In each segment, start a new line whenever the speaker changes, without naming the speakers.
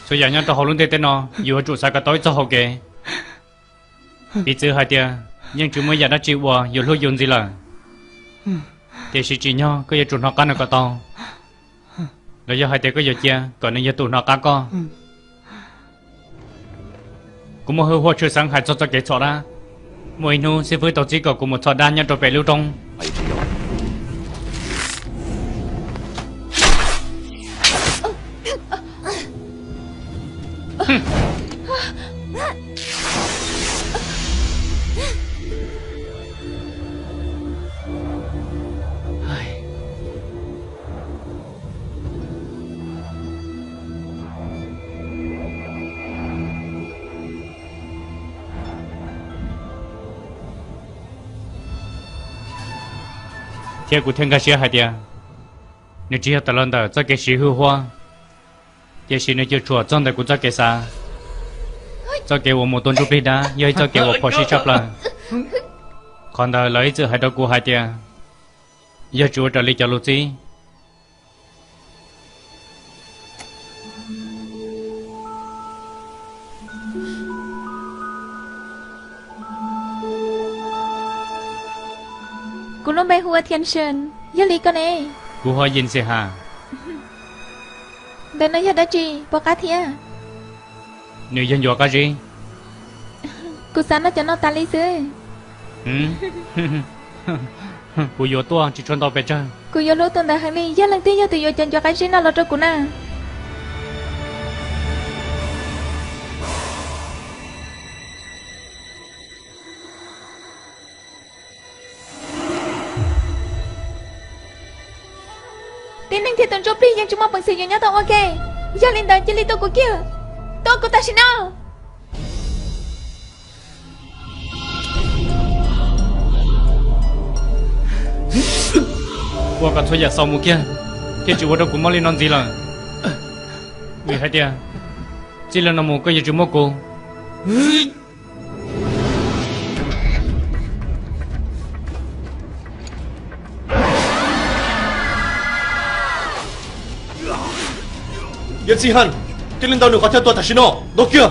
所以人到喉咙这点呢，有主啥个tối cho hậu kề. Bị chữ hai tia, nhưng chúng mới giờ đã chịu qua,有路用gì là. Thì sự chỉ nhau, có giờ chủ nó cá nó có to. Rồi giờ hai tia có giờ chia, còn nên giờ tụ nó cá co. Cũng một hơi hoa chưa sáng hai cho cái chọ ra. Mỗi nu sẽ với tổ chức của một chọ đa nhau cho bé lưu trong. Theo của thiên ca sĩ hai tia, nếu chỉ có lần đó cho cái sĩ hữu hoa, thì sĩ nếu chưa chùa trong đó cũng cho cái啥, cho cái một tuần chụp đi đã, giờ cho cái một phò sĩ chấp là, còn đó lấy chữ hai đó của hai tia, giờ chùa trở lại cho lúc gì.
Cú nó bay hùa thiên sơn, giờ lý con nè.
Cú hoa yên sẽ hà.
Đến nó giờ đã chi, bỏ cá thia.
Nếu dân dọa cái gì?
Cú sáng nó cho nó ta lý xứ.
Cú dọa tua chỉ trốn tao về chơi.
Cú vô lỗ tuần đã hàng đi, giờ lần tí giờ tụi vô chân cho cái gì nó lo cho cú nè. Tin anh thì tuần chụp đi, nhưng chúng ta bằng sự nhau tao ok. Giờ lên đời chỉ lý tôi của kia. Tôi của ta xin nào.
Qua cả thôi giờ sau một kia, thì chú đâu cũng mau lên non gì là. Vì hai tia, chỉ là nó một cái gì chú mua cô.
Yên sĩ hẳn, cái lên tàu được có theo tôi thật xin nó, đó kia.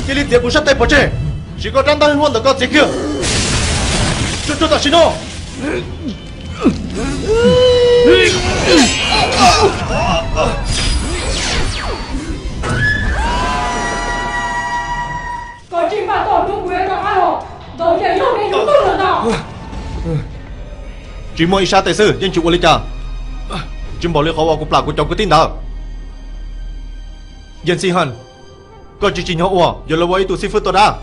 Cái liên tiếp của sắp tay bỏ chạy, chỉ có trang tăng hơn được có gì kia. Cho ta xin nó.
Có chính bà tổ trung quyền là ai hả? Tổ chạy không đến chúng tôi được nào?
Chỉ mỗi isa tài sư dân chủ lịch trả. Chúng bảo liệu khó của plak của chồng cái tin đó. Dân sĩ hẳn, có chỉ họ ủa, giờ là vậy tụi sĩ phước tôi đã.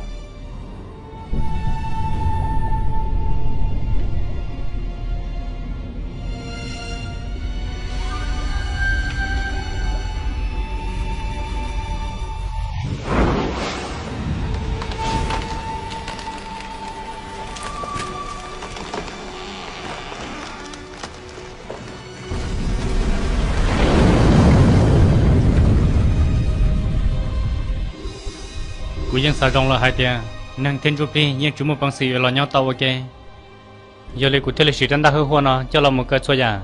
Cú dân sao trong là hai tia, năng thiên chụp đi, nhưng chúng một bằng sự là nhau tàu ok. Giờ lấy cú theo lịch sử trên đa hư hoa nó, cho là một cái số giả.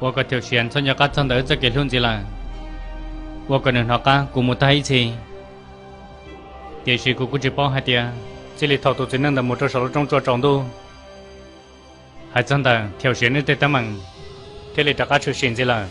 Và cái tiểu chiến cho nhà các chân đỡ cho cái luôn gì là. Và cái nền họ cả cùng một tay gì. Tiểu sử của chỉ bao hai tia, chỉ lấy thầu tổ chức năng là một trong số trong chỗ trọng tu. Hai chân đỡ tiểu chiến nên tết mang, thế lấy tất cả sự chiến gì là.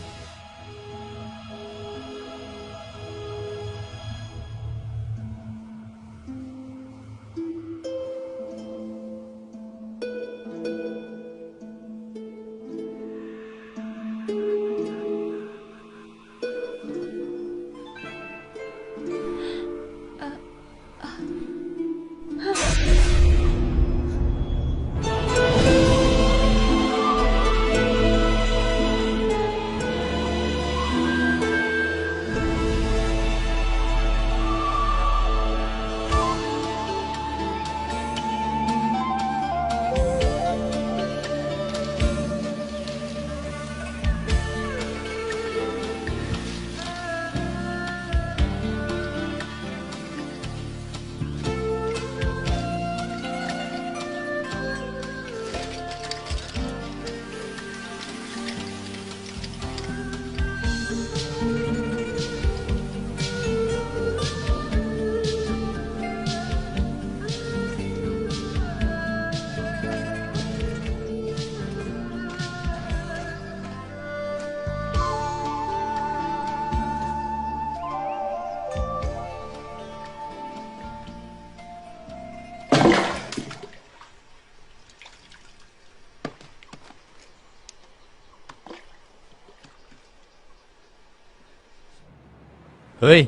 ơi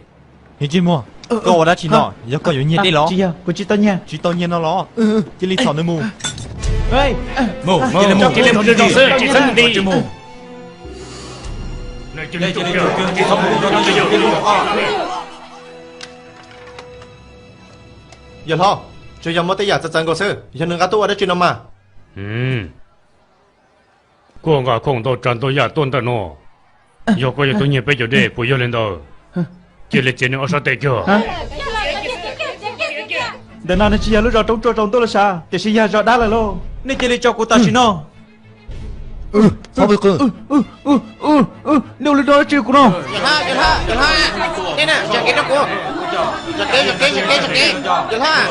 hình chi mua có đã chỉ nọ giờ có nhiều nhiệt đi lo
chị à cô chị tao nha
chỉ tao nhiên nó lo chỉ lý thọ nơi mù
ơi
mù chỉ lên một đường rồi chỉ thân đi chỉ mù
giờ lo cho giờ mới tới giờ chân có sự giờ đừng có tôi ở đây chuyện mà
cô ngã không đâu chân tôi ya tuần đó nó giờ có giờ tôi nhớ bây giờ đây bây giờ lên đó chỉ là chuyện ở sao đấy chứ
đợt nào chị à lúc rồi trong tôi là sao thì chị à rồi đã là lo nên chị cho cô ta xin nó
sao vậy cơ
nếu lúc đó chịu cô nó
giờ lo đây nè giờ cái đó cô giờ cái giờ lo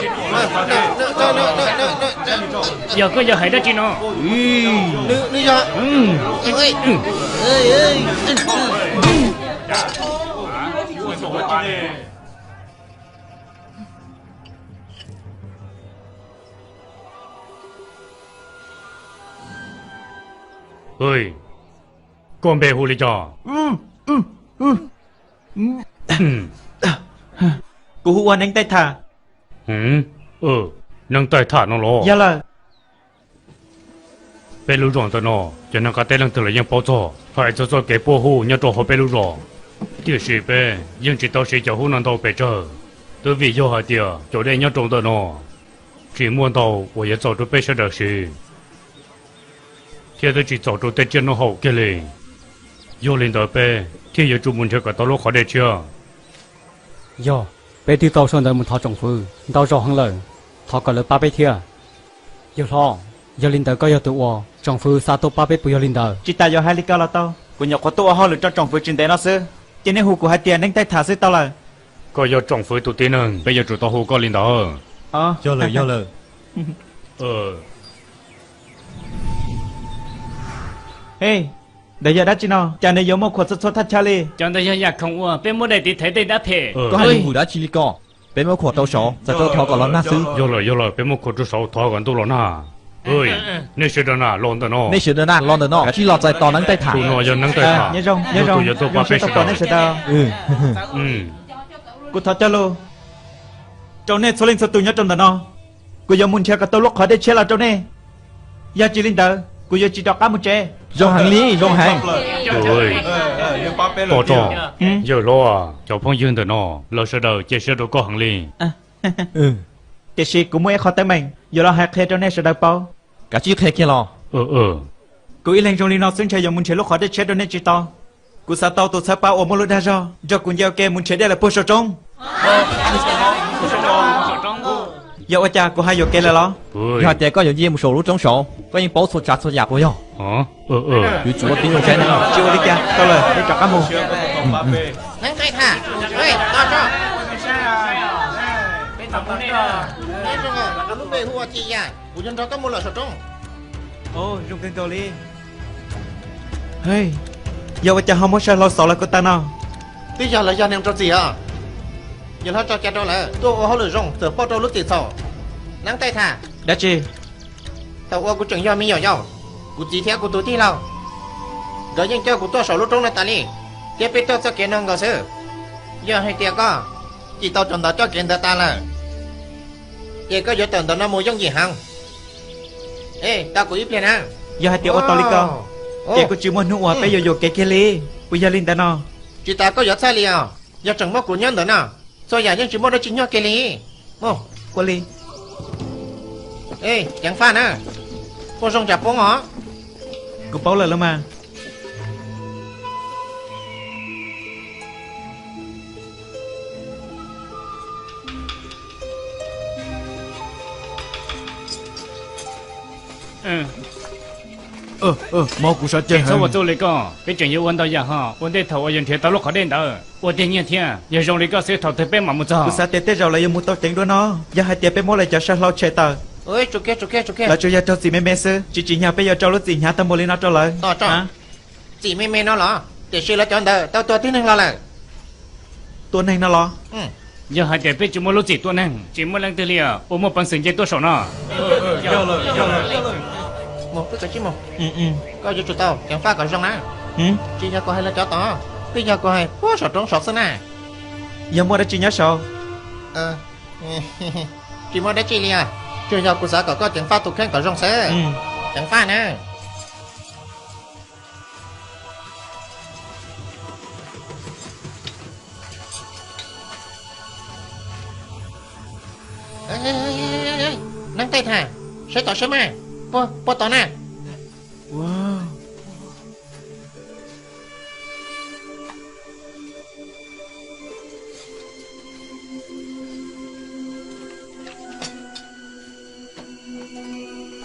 giờ có giờ hay đó chị nó
nữ giờ
ơi con bé hồ ly cho
cô hù anh tay thả
nâng tay thả nó lo
dạ là
bé lưu rong tao nó cho nên cái tay nâng từ là ยัง bảo cho phải cho cái bảo hộ nhớ cho họ bé lưu rong điều gì bé nhưng chỉ tao sẽ cho hú năng tao bé chờ tôi vì do hai điều chỗ đây nhớ trong tao nó chỉ muốn tao tôi sẽ cho bé sẽ được gì hiện tại chỉ cho tôi chân nó hậu cái này vô lên đó bé thì giờ chúng muốn chơi cái tao lúc khó để chưa
yo bé đi tàu sơn đời một thọ trọng phu tàu rõ hơn lời thọ còn lời ba bé thia yo lo yo linh đời có yo tự wo trọng phu sa tô ba bé bùi yo linh đời
chị ta giờ hai lý cao là tao cô nhọc có tôi họ lựa chọn trong phương trình tế nó xưa cho nên hù của hai tiền đánh tay thả xưa tao là
có giờ trọng phu tụi tiên nâng bây giờ tụi tao hồ có lên đó
do lời
ê để giờ đã chị nó chả này giống một khuất xuất thắt cha li
chẳng thấy giờ không qua bên mua đây thì thấy đây đã phê
có hai linh hủ đã chỉ lý co bé mới khổ tao sọ giờ tao thọ còn lo na sư
vô lời bên mua khổ chút sáu thọ còn tôi lo na ơi nên sẽ đó na lon đó nó
nên sửa đơn lon đơn nó chỉ lọt dài to nắng tay thả
tụi nó giờ nâng tay thả
nhớ rong
giờ tôi qua bên
tao nên sẽ đâu cô thọ cho luôn trong này số linh số tụi nhớ trong đó nó cô giờ muốn chơi cái tao lúc khỏi để chơi là trong này giờ chỉ linh tờ cô giờ chỉ đọc cá một chơi
rong hàng lý rong hàng
ơi có cho giờ lo cho phong dương đó nó lo sẽ đầu chơi sẽ đâu có hàng liền
thì sĩ cũng muốn khó tới mình giờ lo hạt trong này sẽ đọc bao
cả chiếc khe kia lo
cô ý lên trong linh nó xin chơi giờ muốn chơi lúc khỏi để chơi trong này chỉ to cô sao tao tụt sao bao ở một lúc đã rồi cho cô giao kê muốn chơi đây là bớt số trong giờ ở cha cô hai giờ kê là lo
giờ thì có nhiều một số lúc trong sổ có những bảo số chặt số giặc của nhau chủ chủ tiếng trong chén
chưa đi cha tao lời để chọn cá mù
nâng tay thả ơi to cho lúc về hùa chị à của dân đó có một loại sọt trong
ô dùng kênh cầu đi hey giờ ở cha không có sao lo sợ là cô ta nào
bây giờ là gia nem cho gì à giờ họ cho cha đâu là tôi họ lười rong giờ bao trâu lúc tiền sầu nâng tay thả
đã chi
tao qua của trường do mi nhỏ nhau của chị theo của tôi thi nào rồi nhưng cho của tôi sầu lúc trong này ta đi tiếp biết tôi sẽ kiện ông gọi sư giờ hay tiệt có chỉ tao chọn đó cho kiện ta là vậy có giờ tuần đó nó mua giống gì không ê tao của ít lên à
giờ hai tiểu ô tô đi con chị có chịu muốn nuôi bây giờ cái li bây giờ linh ta nó
chị ta có giờ sai liền giờ chẳng mất của nhân nữa nào sao giờ nhưng chỉ muốn nó chỉ nhau cái li
qua li
ê chẳng pha nữa cô xong chặt bóng hả
cô bảo lời lắm mà mau cú sát chơi
sao mà tôi lấy con cái chuyện yêu vấn đó giờ ha vấn đề thầu ở dân thiệt tao lúc khó đến đó vấn đề nhiều thiên giờ trong lấy con sẽ thầu thấy bé mà một giờ
cú sát tết rồi lại muốn tao chỉnh đôi nó giờ hai tiệp bé mua lại cho sao lo chơi tao
ơi chụp kia
là cho giờ cho gì mê sư chỉ nhà bây giờ cho lúc gì nhà tao mua lên nó cho lại
to cho chỉ mê nó lo để sư là chọn đời tao tua tiếng lo là
tuần này nó lo
giờ hai tiệp bé chỉ mua lúc gì tuần này chỉ mua lần thứ liền ôm một bằng sừng dây tôi sổ nó
một cái chứ một coi cho tụi tao chẳng pha còn rong á chỉ nhà có hay là cho to bây giờ có hay quá sọt trong sọt xưa nè
giờ mua đã chỉ nhớ sao
Ờ Chỉ mua đã chi liền Chưa nhau của xã có chẳng pha tục khen có rong sơ Chẳng pha nè Nâng tay thả Sẽ tỏ sớm à Bố tỏ nè
wow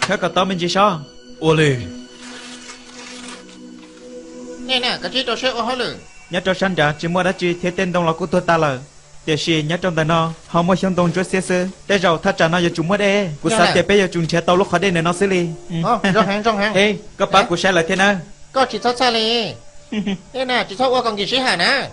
khác cả tao mình chỉ sao ô lì
Nè nè cái chi tỏ sớm ô hô lử
nhớ cho sanh trả chỉ mua đã chỉ thế tên đông là của tôi ta là để xì nhớ trong tay nó họ mua xong đông cho xe xe để rồi thắt trả nó giờ chúng mua đây của sao để bây giờ chúng chế tao lúc khỏi đây này nó xử lý
Rong hàng
ê các bác của sai là thế nào
Có chỉ thoát xa lì Nè nè chỉ thoát qua còn gì sĩ hả nè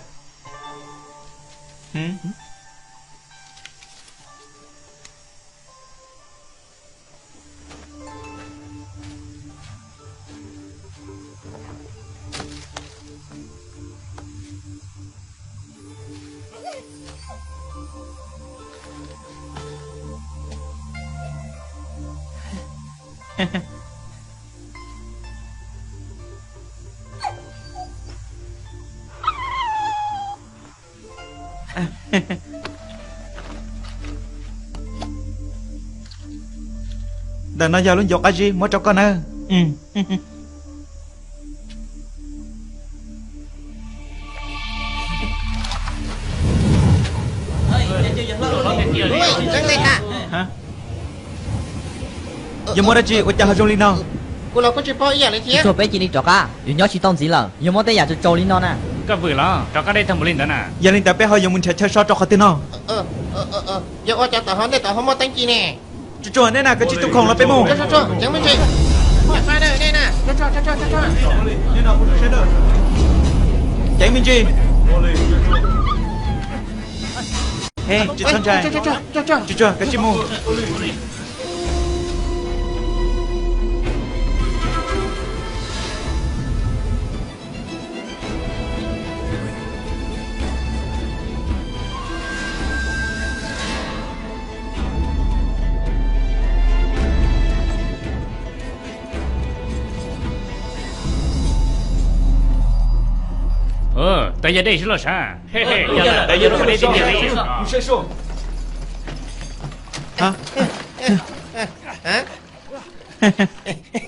đàn nó giờ luôn dọc gì mua cho con ơ
Nâng tay thả
hả giờ mua đã chỉ của cha hơi trong nào
Cô là có chỉ bỏ ý à lấy thiệt
做俾錢你作啊，完咗切當子啦，有冇得日就做呢呢？
cái vừa lo cho cái đây thằng một linh đó nè
giờ linh ta bé hơi giờ muốn chơi sao cho khó tin nào
Giờ ô chả tỏ hòn để tỏ hòn mô tánh chi nè
chú này nè cái chiếc tung không là bé mù
Cho chẳng mình chị Chả pha đâu nè nè Cho
chạy mình chi hey chị thân trai cho cái chim mù
tại giờ đây là sao he he tại giờ nó đây tiền gì
hả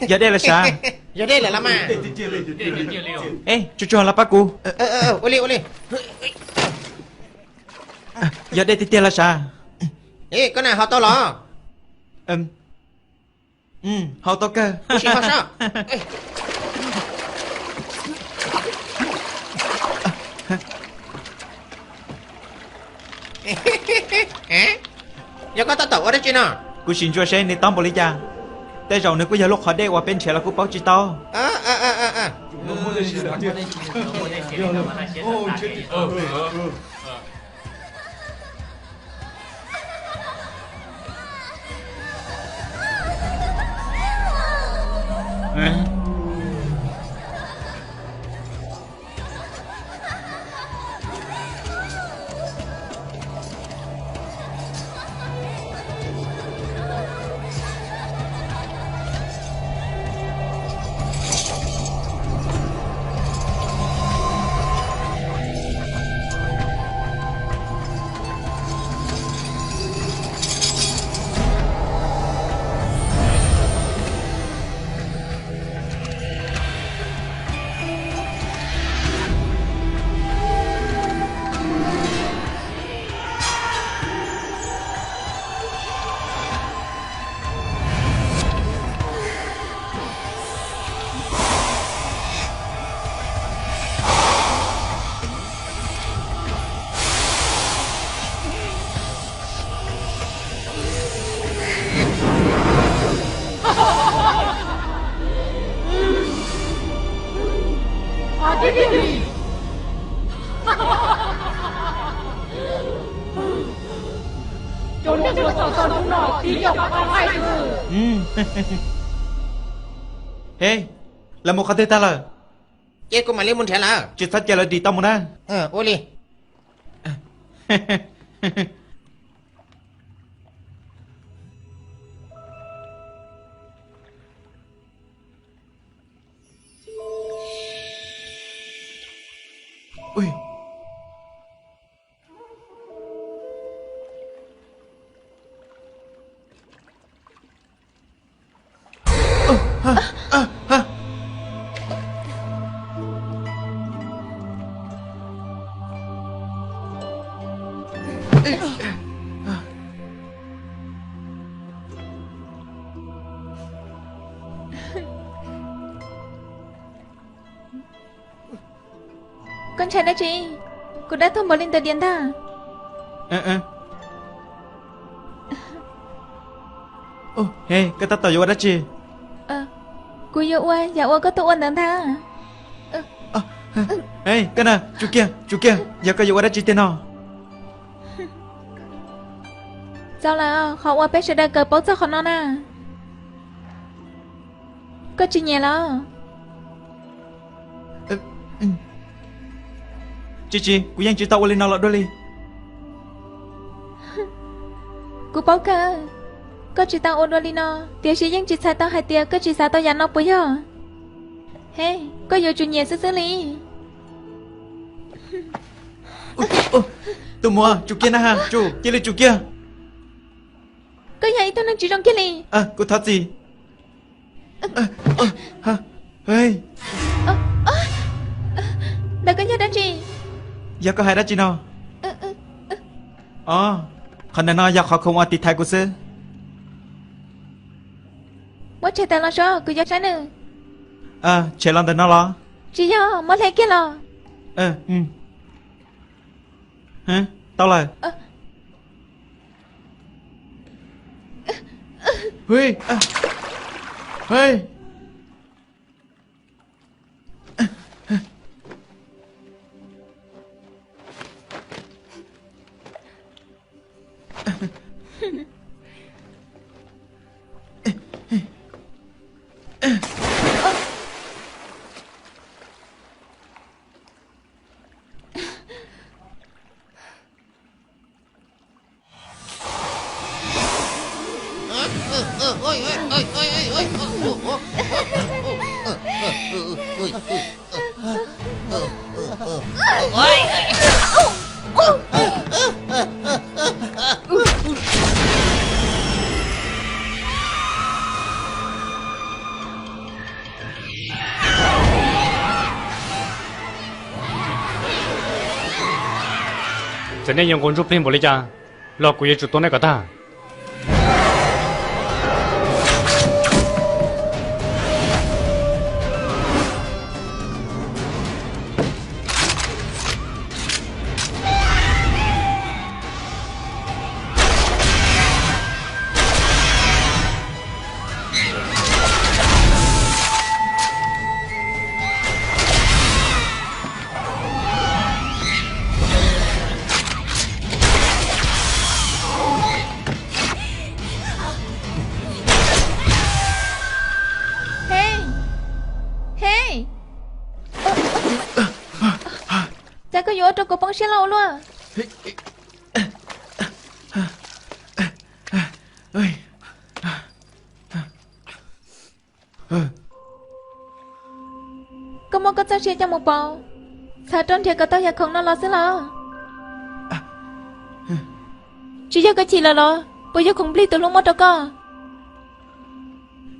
giờ đây là sao
Giờ đây là làm à
ê chú là bác cô
Ô li
giờ đây tiền là sao
Ê con nào họ to lò
họ to cơ
Cô chỉ họ sao Giờ có tao tẩu ở đây chứ nào
cô xin cho xe này tóm bỏ lý cha tại rồi nếu có giờ lúc họ đây qua bên trẻ là cô báo chỉ to
Cho nên tôi sợ sợ lúc nào tí nhiều các con hay chứ.
hey là một khát ta là
Chết cô mà lên muốn trẻ là
chỉ thắt chờ là đi tao một nè
Ô li
Ui.
Con trai đó chị. Cô đã thông báo lên tờ điện ta.
Ô, hey, cái ta tao vô đó chi?
Cô yêu ua, dạ ua có tụ ôn tầng tha.
Hey, cái nào, chú kia, giờ có vô đó chi tên nào?
Sao là họ ua bé sẽ đã cờ bó cho họ nó nè. Có chị nhẹ lo.
Chị, cô yang chị tao lên nào lọ đôi đi.
Cô báo cơ. Có chị tao ôn đôi đi nó. Tiếc chị nhưng chị sai tao hai tiếc. Có chị sai tao dàn nó bấy giờ. Hey, có yêu chủ nhẹ xử lý.
Tụi mua, chú kia nè ha, chú, kia lên chú kia.
Có vậy tôi đang chỉ trong kia lì.
Cô thoát gì? Hey.
Đã có nhớ đó chị.
Giờ có hai đó chị nào? Còn nó giờ họ không ăn thịt thái của sư.
Mất chạy ta lo cho, cứ gió trái nữa.
Chạy lần tới nó lo.
Chị do, mất lấy kia lo.
Hả? Tao là. Huy. Huy.
Cho nên dùng con rút lên bộ lấy cha. Lo của yêu chủ tôn này cả ta.
Cha có vô trong cổ bóng xe lâu luôn. Có một cái xe trong một bầu. Sao trốn thiệt có tao giờ không nó lo xí lo. Chị cho cái chị là lo. Bây giờ không biết từ lúc mất đâu có.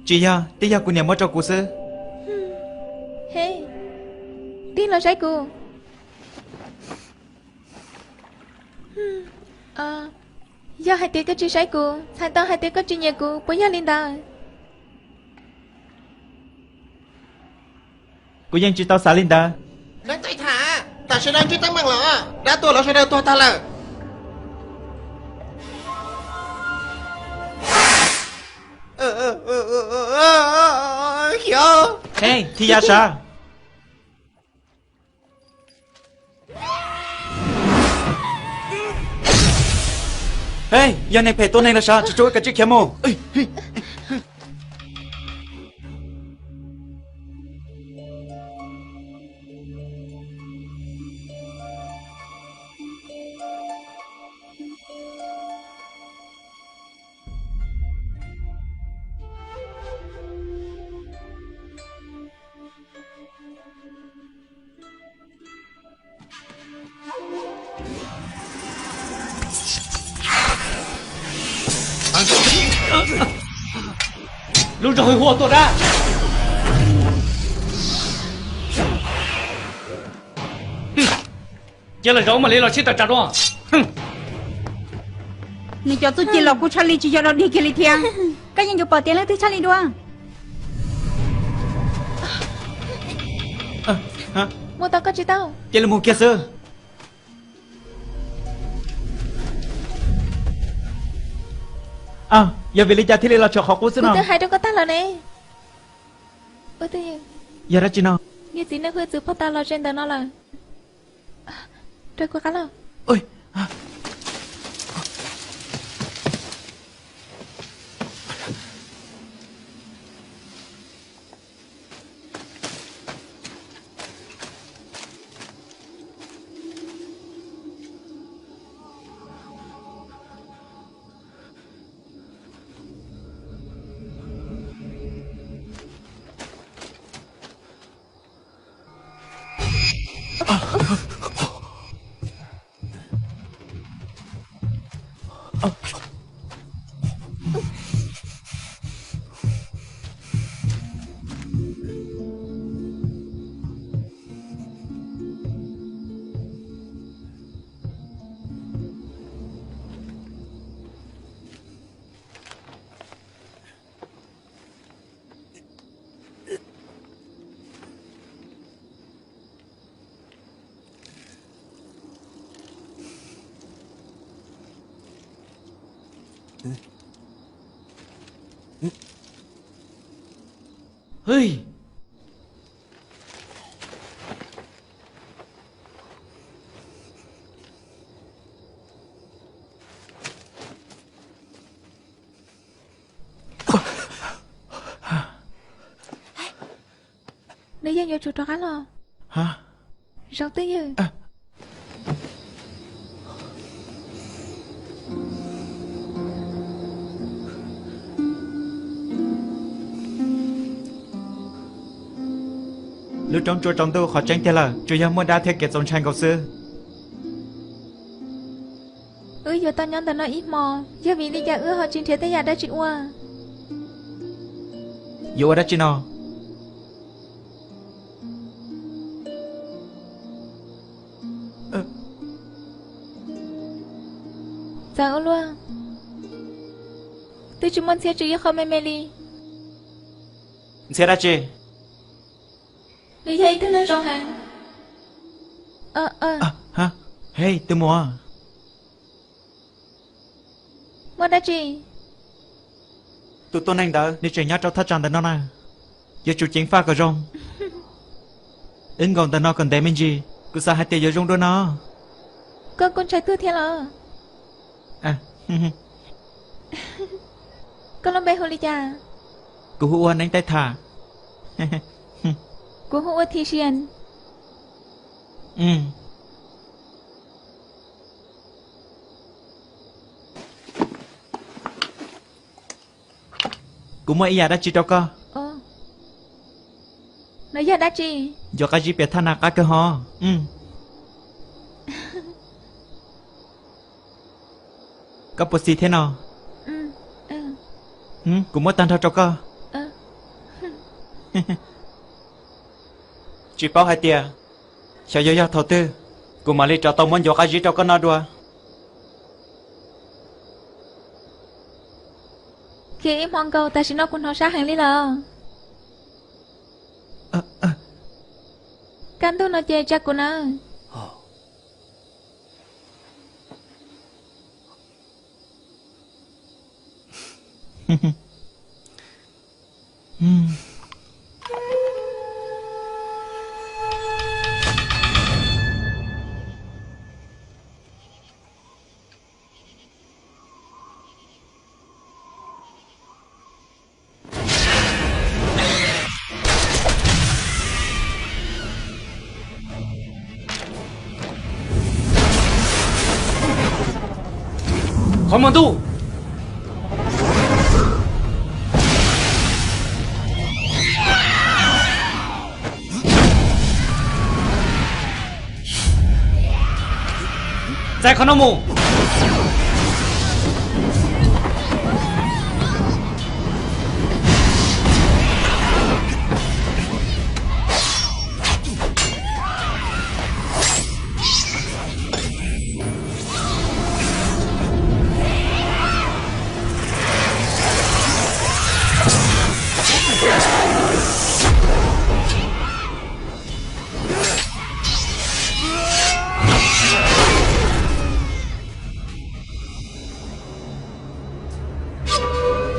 Chị ya, tí giờ cô nhà mất cho cô sư.
Hey, tí là trái cô. Do hai tiếng có chị trái cô. Hai tao hai tiếng có chị nhà cô. Bây giờ lên tao.
Cô yang chị tao xả lên ta.
Đang tay thả. Ta sẽ đang chị tăng bằng lỡ. Đã tua nó sẽ đeo tua ta lỡ. Hiểu.
Hey, thì ya sao? Hey, giờ này phải tôi này là sao? Chú chú cái chiếc kiếm mồ.
lúc rồi hùa tôi ra giờ là giống mà lấy lo chết ta trả đó
你叫自己老姑查理去叫到你给你听，赶紧就报电了对查理多。
hả
mua tao có chị tao
chị là một kia sơ giờ về lý cha thì là cho họ cố xin
cô
nào
tới hai đứa có tao là nè ôi tôi
giờ ra chị nào
như tí nữa hơi giữ phát tao là trên tao nó là trời quá cá nào
ôi ơi
nếu giờ vô chuột cho cá lo
hả
sao tới giờ
lúc trong chùa trong tôi họ tranh thế là chủ yếu muốn đa theo kết dòng tranh cầu sư
giờ tao nhắn tao nói ít mò giờ vì đi cha họ trên thế tới nhà đã chị qua
dù ở đó chị nào
sao luôn tôi chỉ muốn xem chị không mê mê đi
sẽ ra chị
đi thấy thế nên trong hàng
hả hey tôi mua
đã chị
tụi tôi anh đỡ đi chơi nhát trong thắt tròn tao nó nè giờ chủ chính pha cờ rong ứng còn tao nó còn để mình gì cứ sao hai tiền giờ rong đôi nó
con trai tư thiên là con làm bé hồ ly cha
cô hữu anh tay thả
của hữu thi xiên
cũng mới giờ đã chỉ cho co
nói giờ đã chị
do cái gì biết thằng nào cái cơ ho có bớt gì thế nào cũng mới tan thao cho co chỉ bảo hai tia sao giờ thầu tư cũng mà đi cho tao muốn do cái gì cho con nó đùa
khi em hoang cầu ta chỉ nói con họ sát hàng lý lờ can tu nó chơi chắc của nó
Không muốn tu Giải con nó mù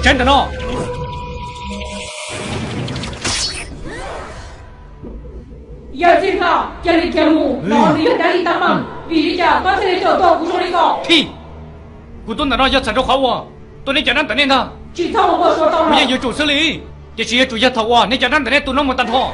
真的呢。
要警察，家里天母，老李家里大忙，比你家刚才就到不说那个。
屁！古东难道要踩着好我？多你家长等你他，
警察我说到了。
我也有主司理，这是要主要头我，你家长等你多那么单拖。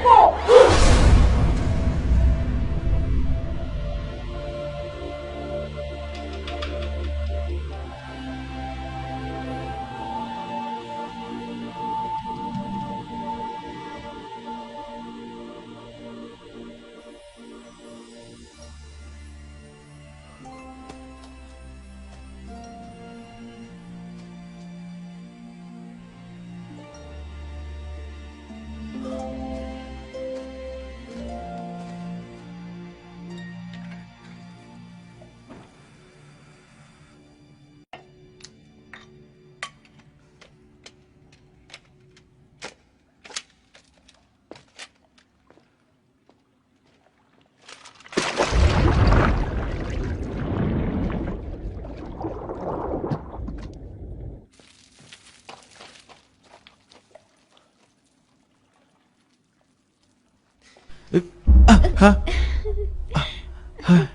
Hả?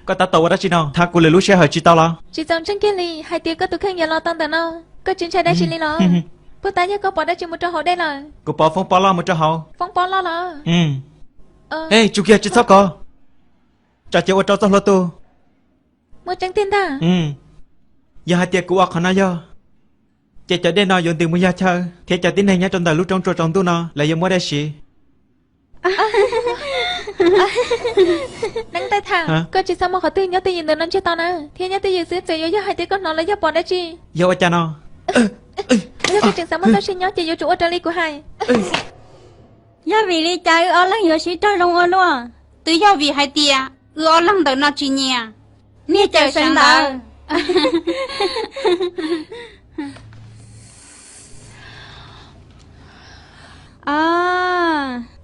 Có ta tàu đó chị nào? Thà cô lấy lúc xe hỏi chị tao lo.
Chị chồng chân kia lì, hai tia có tụ khen giờ lo tăng tận nào. Có chuyện trai đây chị lì lo. Bữa ta nhớ có bỏ đây chị một trò hỏi đây là.
Cô bỏ phong bỏ lo một trò hậu.
Phong bỏ lo là.
Ê, chú kia chị sao có? Trả chị ở trò sao lo tu?
Một trắng tiền ta.
Giờ hai tia cô ở khả năng do. Chị cho đến nào dùng tiền mua gia chơi. Thế cho tin này nhá trong đời lúc trong trò trong tu nào là giờ mua đây chị.
Nắng tay thẳng, có chị sao mà khó tin nhớ tiền từ nó chưa tao nè. Thì nhớ tiền xứ chơi vô hai tia con nó lấy vô bỏ đây chị.
Vô ở cha nào.
Bây giờ chị sao mà tao xin nhớ chị vô chỗ ở trà ly của hai.
Giờ vì đi chơi ở lăng giờ sĩ chơi rong ở luôn.
Tự do vì hai tia, ở lăng đợi nó chỉ nhà.
Nè chơi sáng đờ.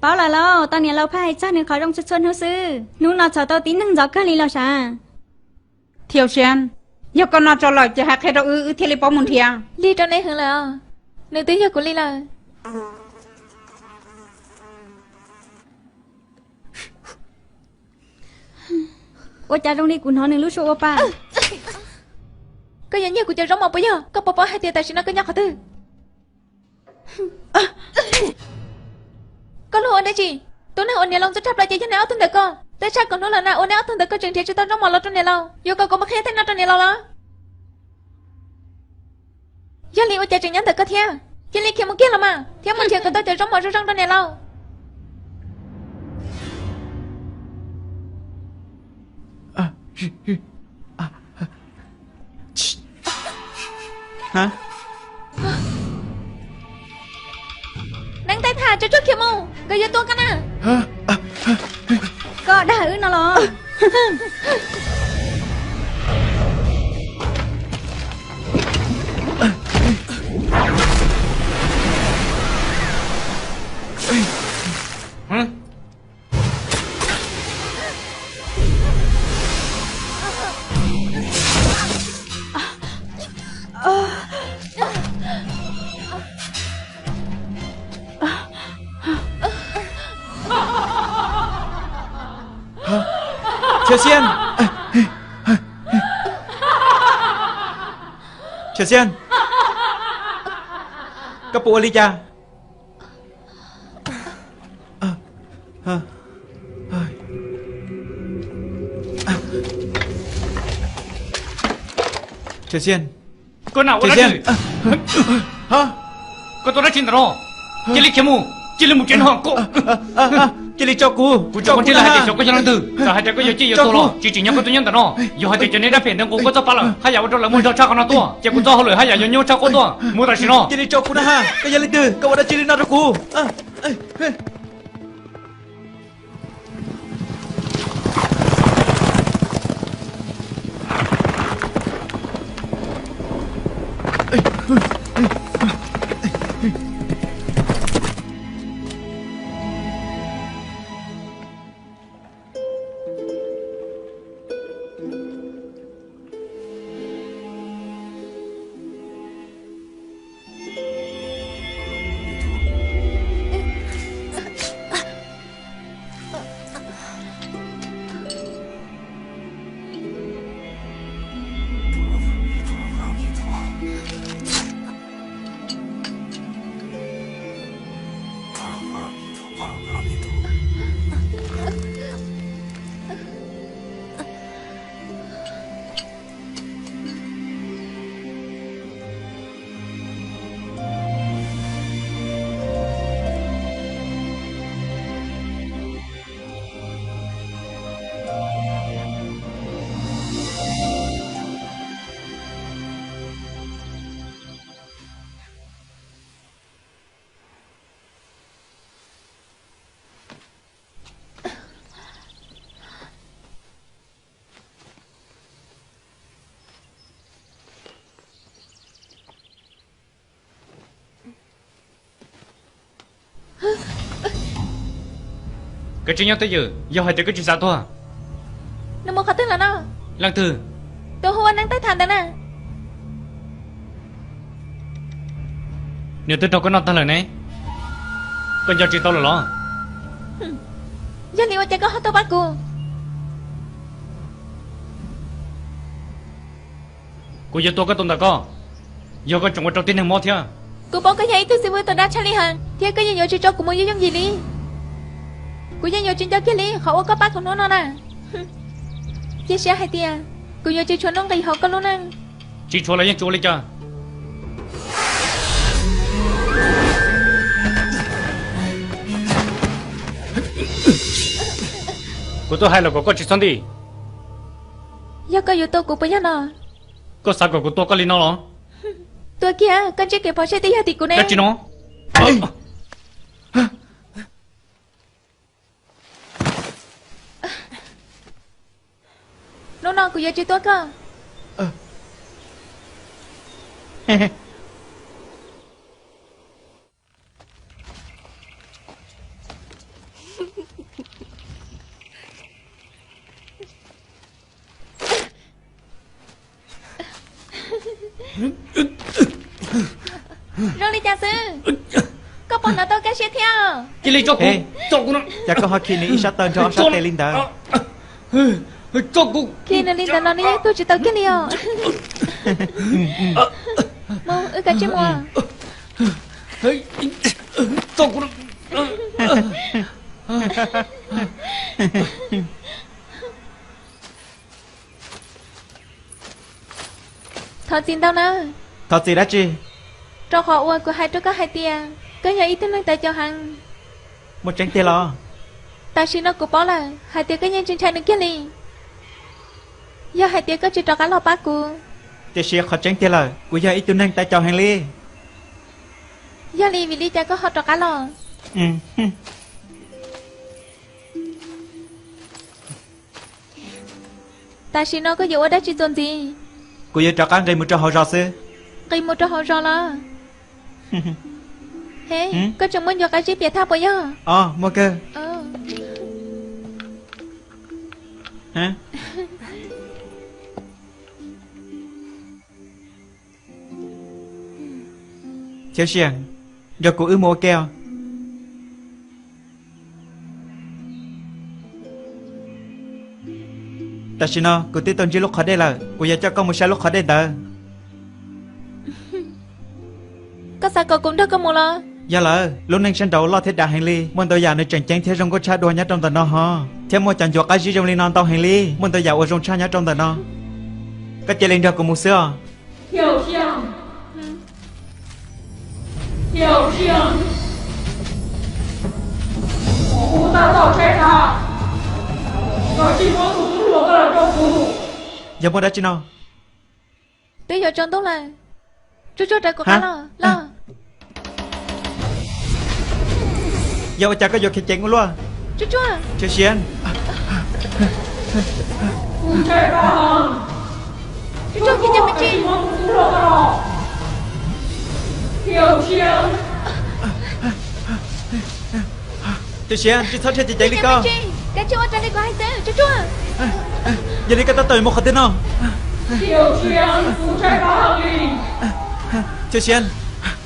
Bảo là lâu, tao nhớ lâu phải chắc nên khỏi trong xuất xuân hữu sư. Nú nào chờ tao tí nâng gió cơ lý lâu sao?
Thiêu sen, giờ con nó cho lời cho hạt hay đâu thiêu lấy bóng một thiêu.
Ly trong này hưởng là, nương tí giờ của Ly là.
Ôi cha trong đi của nó nâng lúc số opa.
Có giống như của trời rong mọc bây giờ, có bỏ hai tia tài xin nó cứ nhắc hả tư. Con hồ đây chị, tối nay ôn nhà long rất chắp lại chị cho nào thân được con. Tại sao con nói là nào ôn áo thân được con trường thiệt cho tao trong mỏ lo trong nhà lâu. Dù con có mất hết thế nào trong nhà lâu đó. Giờ li ôn cha trường nhắn được con theo. Chỉ li kia một kia là mà, theo một thiệt con tao trời trong mỏ rất trong nhà lâu.
Hả?
Nắng tay thả cho trước kia mù, gây cho tôi cái nào.
Có đã hử nó lo.
Triều Xiên. Triều Xiên. Các bộ Ly cha. Triều Xiên.
Con nào
Triều Xiên. Hả?
Con tôi đã chín rồi. Chỉ lấy kiếm mu, chỉ lấy một chuyện hoàng cổ.
Chỉ lấy cho cô
cho con chỉ là hai tiền cho con cho năng tử. Cả hai tiền có nhiều chi nhiều số lo. Chỉ nhớ con tôi nhận tận nó. Giờ hai tiền cho nên đã phiền đừng cô cho phá lằng. Hai nhà con là muốn cho cha con nó tua. Chỉ con cho họ lười hai nhà nhau cha con tua. Mua tài xí nó.
Chỉ lấy cho cô đó ha. Cái giờ lấy từ, cậu đã chỉ lấy nó cho cô.
cái chuyện nhau tới giờ hai đứa cái chuyện sao thôi
nó một khó tin là nó
lăng thư
tôi hô anh đang tới thành đó nè
nếu tôi đâu có nói ta lời này còn giờ chuyện tao là lo
giờ liệu anh có hết tôi bắt
cô giờ tôi có tồn tại có giờ có chúng có trong tin hàng mò thế
cô bố cái giấy tôi xin với tôi đã trả lời hả thì cái gì nhớ cho cô mua gì trong gì đi cô giờ nhớ chuyện cho cái lý họ có bắt của nó nè chia sẻ hay tia cô nhớ chuyện cho nó thì họ có luôn ăn
chỉ cho là những chỗ lấy cho cô tôi hay là có chuyện xong đi
giờ có tôi cũng bây giờ nè
có sao của tôi có lý nó lo
tôi kia con chưa kịp bỏ xe tí hả thì cô nè
cái chuyện nó
nó của giờ chị tôi cơ rồi đi cha sư có bọn nó tôi cái xe theo
chỉ lấy cho cô nó
chắc có họ khi này sát tên cho sát tên linh đó
cho cô
khi nó linh đó nó nói tôi chỉ tới cái liều mong cái chứ mò
cho cô nó
thật xin đâu nè
thật gì đã chi
cho họ uo của hai đứa có hai tia cái nhà ý thức năng tại cho hàng
một tránh tia lo
ta xin nó của bó là hai tia cái nhân trên trai được kia li giờ hai tia có chỉ cho cái lò bác của
tia xia khó tránh tia là của giờ ít tu năng tại cho hàng ly
giờ li vì li cha có họ cho cái lò ta xin nó có dụ ở đó chỉ tuần gì
của giờ cho cái người một cho họ rõ xưa
cây một cho họ rõ là hey có chồng muốn cho cái chiếc biệt tháp bây giờ
mua cơ hả chéo xiang giờ cô mua keo ta xin nó cô tiếp tục chỉ lúc khó đây là cô giờ cho con một xe lúc khó đây tờ
có sao cậu cũng đâu có một lo
dạ là lúc này sang đầu lo thế đà hành ly muốn tôi già nơi chẳng chẳng thế trong có cha đua nhá trong tờ nó ho thế mua chẳng chuột cái gì trong ly non tao hành ly muốn tôi già ở trong cha nhá trong tờ nó cái chơi lên được của một xưa
tiểu xiang tiểu xiang我大道拆他把金光祖宗落到了赵府
giờ mua đã chi nào
bây giờ trong tốt là chú trái của cái lo
giờ cha có vô khi chén luôn
chú
chơi xiên
拆他
chú khi nhà mình chi
tiểu xiang
chơi xiên chơi thoát chơi chạy đi con
cái chú trái của hai tớ chú
giờ đi cái tao tới một khát tên nào
tiểu xiang拆他哩
chơi xiên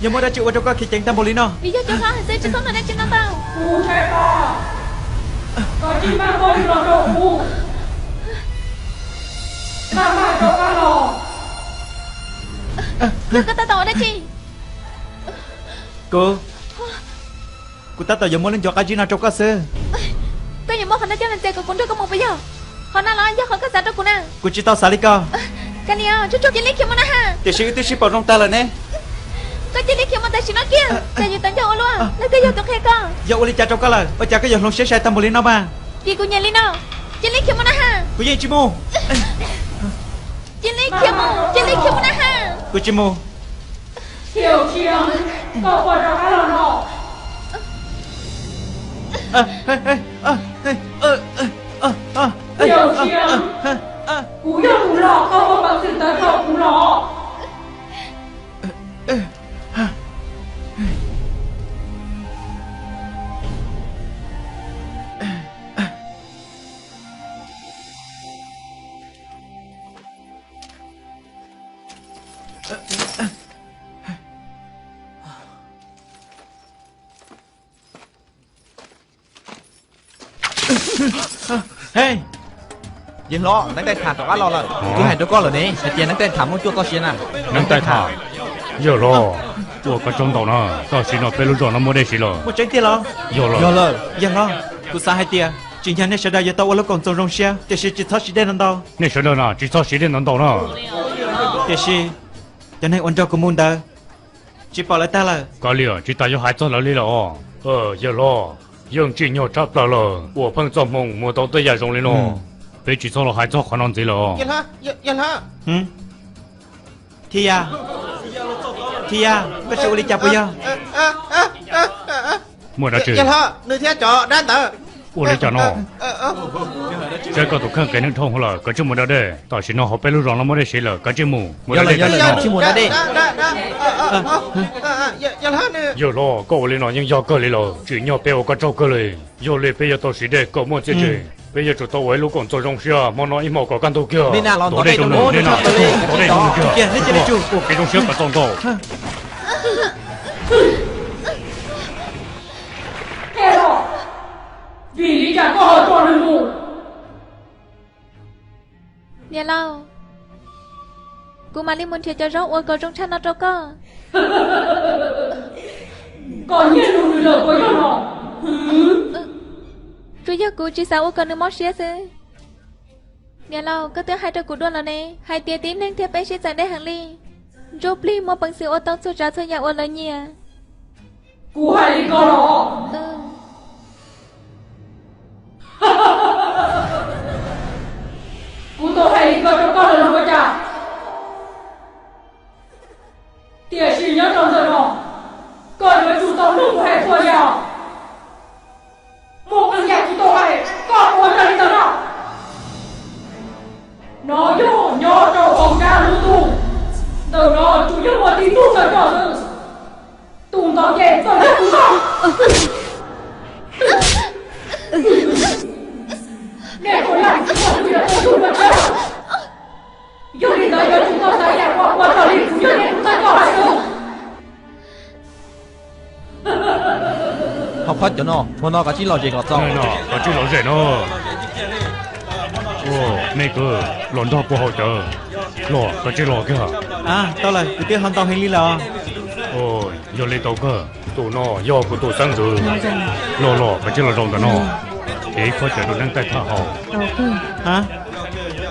giờ mua đã chịu vào trong cái khi chén tam bồ lý nào
bây giờ cho hai tớ chứ không là đang trên nó tao
拆他把金曼包进了赵府慢慢找他了
cứ có tao ở đây chi
cô ta tao giờ muốn lên cho cái gì nào trong cái xe
tôi nhìn mốt hắn đã cho nên tiền của cũng được có một bây giờ họ nói là giờ họ có sao đâu cũng nè
cô chỉ tao xả đi con
cái này chú chỉ lấy kiếm mà ha
tiêu sĩ bảo trong ta là nè
có chỉ lấy kiếm mà ta chỉ nói kia tại vì tao giờ luôn lấy cái giờ tao khai con
giờ oli cha trong cái là cha cái giờ không sẽ sai tam bồ lý nào mà
vì cô nhà lý nào chỉ lấy kiếm mà ha
cô gì chim mù
chỉ lấy kiếm mà ha
cô chim mù
tiểu xiang搞我找他了呢tiểu xiang不要哭了把我绑进的跳哭了
Hey, dừng lo, nắng tay thả tao ăn lo rồi. Cứ hành cho con rồi nè, hay tiền nắng tay thả muốn cho con xin à?
Nắng tay thả, giờ lo, tôi có trong đầu nè, tao xin nó phải lúc rồi nó mới đây xin lo.
Một tránh tiền lo.
Giờ lo,
dừng lo. Cứ sao hai tiền, chỉ nhận nên sẽ đại giờ tao ở lúc còn trong rong xe, thì sẽ chỉ thoát chỉ đến đâu.
你晓得呢，至少10点能到呢。
thì sẽ, cho nên ổn cho của muốn đâu. Chỉ bảo lại ta là.
có liệu chỉ ta要孩子了哩了，giờ lo，用金牛差不多了，我碰做梦摸到对眼中了咯，被举错了孩子可能贼了。
yên ha
Thia, có chịu đi chập bây giờ?
没得治，
yên ha nơi thế cho đan tờ
我来讲喏，这个都看给人痛苦了，可就没得的，到时候好白路上了没得谁了，可就没得的喏。
Chỉ muốn ra đi.
yên ha nữa
有咯，个我哩喏，人要个哩咯，只要被我个照个哩，有哩被要到时的，个么解决，被要做到位路工作中需要，莫拿一毛个干都叫。
你那老
多得中了，你那多得中了叫，
Kìa, lên trên đây chủ.
我给中小个中高。
Hello. Vì lý trả có hỏi toàn lần mù.
Nhà lâu. Cô mà đi muốn thiệt cho rốt ôi có trong chăn nó cho cơ.
Còn nhiên đủ người lỡ với nó.
Chú giờ cô chỉ sao ôi có nước mót xế sư. Nhà lâu, có tiếng hai trò cụ đua là nè. Hai tia tím nên thiệt bé xế chẳng đây hàng ly. Rốt ly một bằng sự ô tông số trả thôi nhà ôi lời nhìa.
Cú hai lý có nó. Cú tổ hai lý có cho con là nó trả. Tìa xì nhớ trong giờ nó. Còn với chủ tổng lúc hay thua nhau. Một thằng nhà chủ tổ hay còn một lần tờ nào. Nó vô nhỏ trâu phòng ra lưu tù. Từ nó chủ yếu một tí tu sở trò sự. Tùng tỏ nhẹ tỏ nhất tù tỏ. Nè cô lại chỉ còn việc tôi chung vật chất. Dù đi tới cho chúng tôi thấy đẹp hoặc quần trở đi cũng như để chúng ta có lại được.
Học hết cho nó, muốn nó có chỉ lo gì có xong.
那可就老人哦。哦，那个轮到不好的，老可就老个。
À, tao là cứ tiếc hơn tao hình lý là.
哦，要来到个，到那要不到生日，老可就老中的喏。诶，可就都能带他好。
Đầu cơ.
Hả?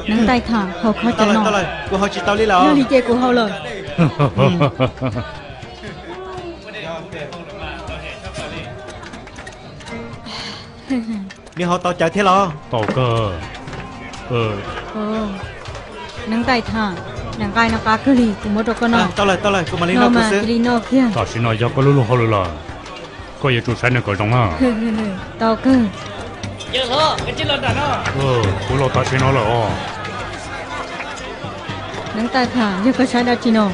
Nắng tay thả, hầu khó
Tao
cho
là,
nó.
cô hỏi chị tao lý
Nó
là.
lý chê của hầu lời.
Đi hỏi tao chạy thế lo.
到个，Nắng
tay thả, nắng gai nó cá cơ lì, cũng mất con nó.
À, tao là, cô mà lý
Nó
nó cô
mà,
sư.
lý nó kia.
到时呢要个路路好了啦，可以做山那个种啊。
Tao cơ.
不老大时了哦。
Nắng tay thả, giờ có trái đá chi nó.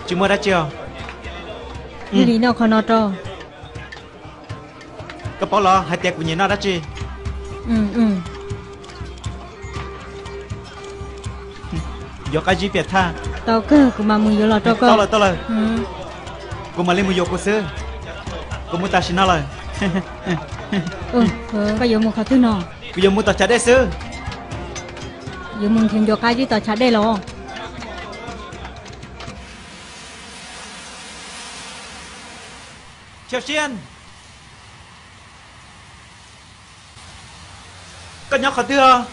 Chị mua đã chưa?
Lý nó khó nó cho.
Cái bảo lo, hai tiệc của nhìn nó đã chi? Vô cái gì Việt tha.
Tao cơ, cũng mà mùi vô lọ cho con.
Tao là. Cô mà lên mùi vô cô sư. Cô muốn ta xin nó là.
Bây giờ một khó thứ nó.
Bây giờ muốn tao trả đây sư.
Giờ mình thêm vô cái gì tao trả đây lo.
Chào Xiên. Con nhóc khó thưa.